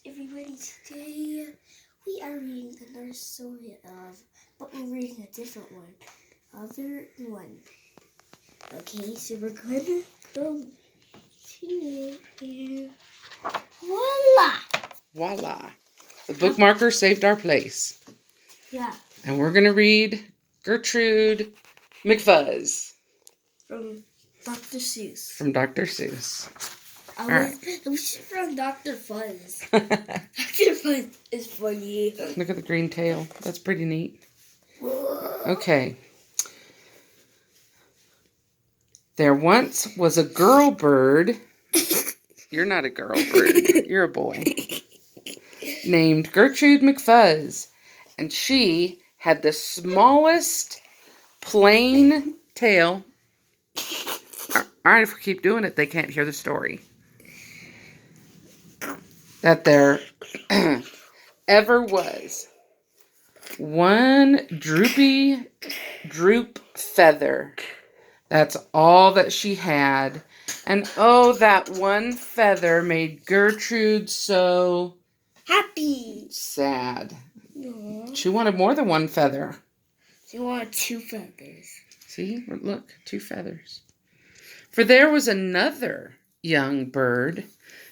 Everybody, today we are reading another story but we're reading a different one. Other one. Okay, so we're going to go to it and voila! Voila. The bookmarker saved our place. Yeah. And we're going to read Gertrude McFuzz. From Dr. Seuss. From Dr. Seuss. It was from Dr. Fuzz. Dr. Fuzz is funny. Look at the green tail. That's pretty neat. Okay. There once was a girl bird. You're not a girl bird. You're a boy. Named Gertrude McFuzz. And she had the smallest plain tail. All right, if we keep doing it, they can't hear the story. That there ever was. One droop feather. That's all that she had. And oh, that one feather made Gertrude so happy. Sad. Aww. She wanted more than one feather. She wanted 2 feathers. See? Look, 2 feathers. For there was another young bird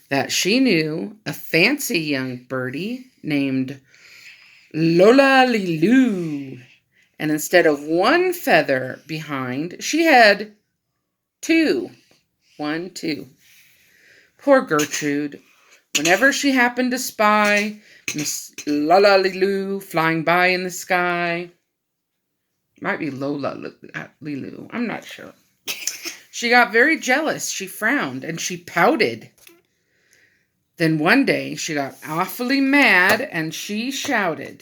that she knew, a fancy young birdie named Lola Liloo. And instead of 1 feather behind, she had 2. 1, 2. Poor Gertrude. Whenever she happened to spy Miss Lola Liloo flying by in the sky, might be Lola Liloo, I'm not sure. She got very jealous. She frowned and she pouted. Then one day she got awfully mad and she shouted,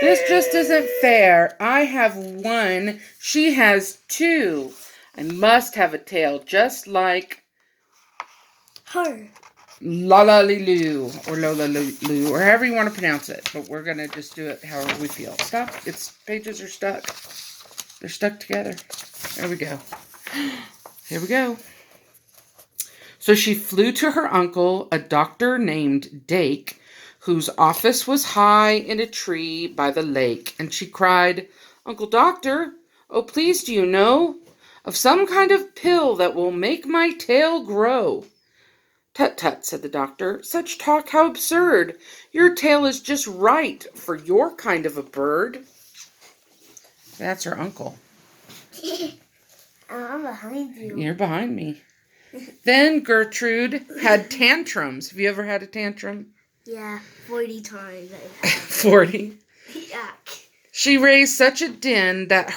"This just isn't fair. I have 1. She has 2. I must have a tail just like her. Lola Liloo or Lola Liloo or however you want to pronounce it. But we're going to just do it however we feel. Stop. Its pages are stuck. They're stuck together. There we go. Here we go. So she flew to her uncle, a doctor named Dake, whose office was high in a tree by the lake, and she cried, "Uncle Doctor, oh please do you know of some kind of pill that will make my tail grow?" "Tut, tut," said the doctor, "such talk, how absurd! Your tail is just right for your kind of a bird." That's her uncle. I'm behind you. You're behind me. Then Gertrude had tantrums. Have you ever had a tantrum? Yeah, 40 times. 40? Yeah. She raised such a din that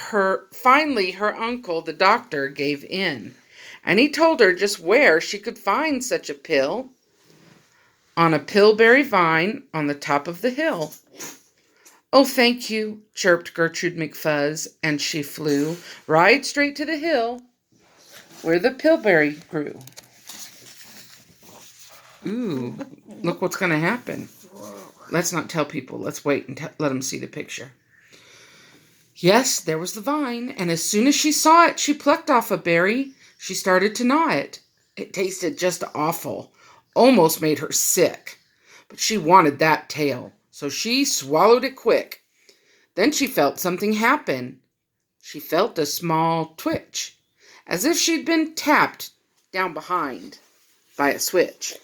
finally her uncle, the doctor, gave in. And he told her just where she could find such a pill. On a pillberry vine on the top of the hill. "Oh, thank you," chirped Gertrude McFuzz, and she flew right straight to the hill where the pillberry grew. Ooh, look what's going to happen. Let's not tell people. Let's wait and let them see the picture. Yes, there was the vine, and as soon as she saw it, she plucked off a berry. She started to gnaw it. It tasted just awful, almost made her sick. But she wanted that tail, so she swallowed it quick. Then she felt something happen. She felt a small twitch, as if she'd been tapped down behind by a switch.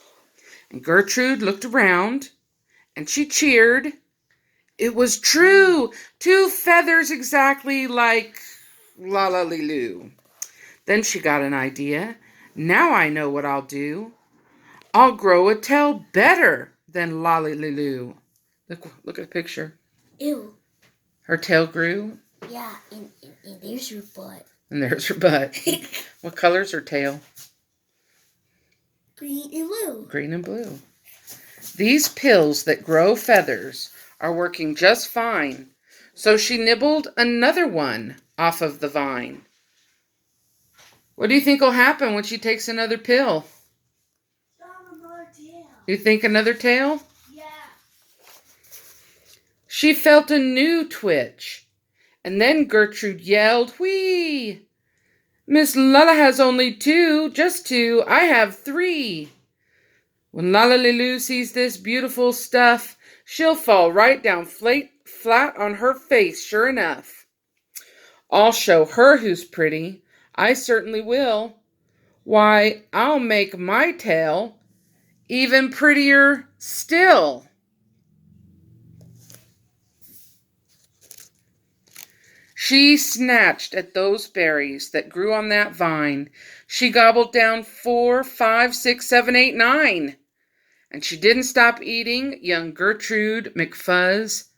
And Gertrude looked around, and she cheered. It was true! 2 feathers exactly like Lola Liloo. Then she got an idea. Now I know what I'll do. I'll grow a tail better than Lola Liloo. Look at the picture. Ew. Her tail grew. Yeah, and there's her butt. And there's her butt. What color's her tail? Green and blue. Green and blue. These pills that grow feathers are working just fine. So she nibbled another one off of the vine. What do you think will happen when she takes another pill? Another tail. You think another tail? Yeah. She felt a new twitch. And then Gertrude yelled, "Whee! Miss Lola has only 2, just 2. I have 3. When Lalalilu sees this beautiful stuff, she'll fall right down flat on her face, sure enough. I'll show her who's pretty. I certainly will. Why, I'll make my tail even prettier still. She snatched at those berries that grew on that vine. She gobbled down 4, 5, 6, 7, 8, 9. And she didn't stop eating young Gertrude McFuzz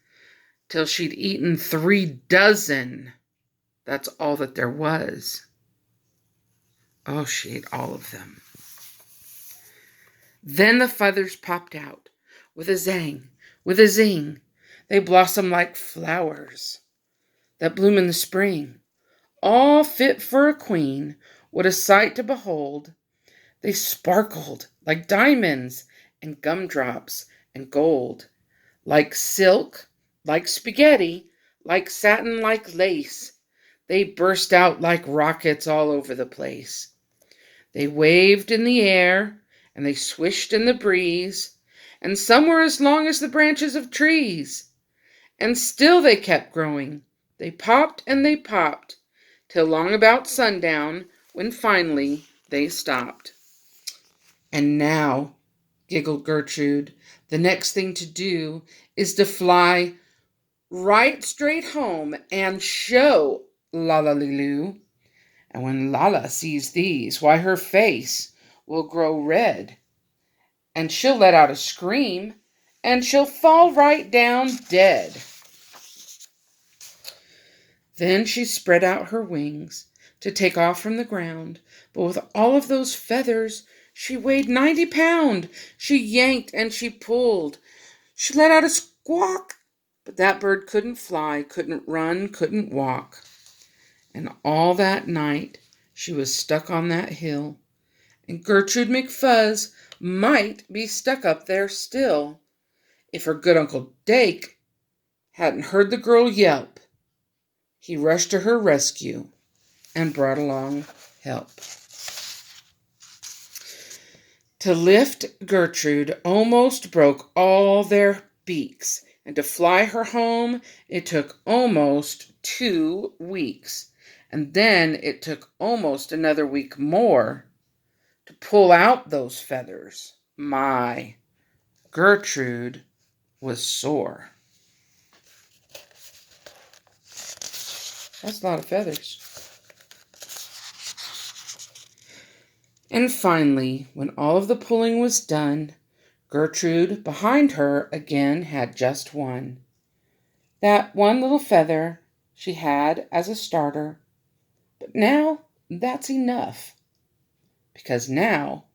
till she'd eaten 3 dozen. That's all that there was. Oh, she ate all of them. Then the feathers popped out with a zang, with a zing. They blossomed like flowers that bloom in the spring, all fit for a queen. What a sight to behold! They sparkled like diamonds and gumdrops and gold, like silk, like spaghetti, like satin, like lace. They burst out like rockets all over the place. They waved in the air, and they swished in the breeze, and some were as long as the branches of trees. And still they kept growing. They popped and they popped, till long about sundown, when finally they stopped. And now, giggled Gertrude, the next thing to do is to fly right straight home and show Lalalilu. And when Lala sees these, why, her face will grow red, and she'll let out a scream, and she'll fall right down dead. Then she spread out her wings to take off from the ground, but with all of those feathers, she weighed 90 pounds. She yanked and she pulled. She let out a squawk, but that bird couldn't fly, couldn't run, couldn't walk. And all that night, she was stuck on that hill. And Gertrude McFuzz might be stuck up there still, if her good Uncle Dake hadn't heard the girl yelp. He rushed to her rescue and brought along help. To lift Gertrude almost broke all their beaks, and to fly her home it took almost 2 weeks. And then it took almost another week more to pull out those feathers. My, Gertrude was sore. That's a lot of feathers. And finally, when all of the pulling was done, Gertrude behind her again had just one. That one little feather she had as a starter. But now that's enough, because now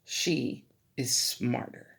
she is smarter.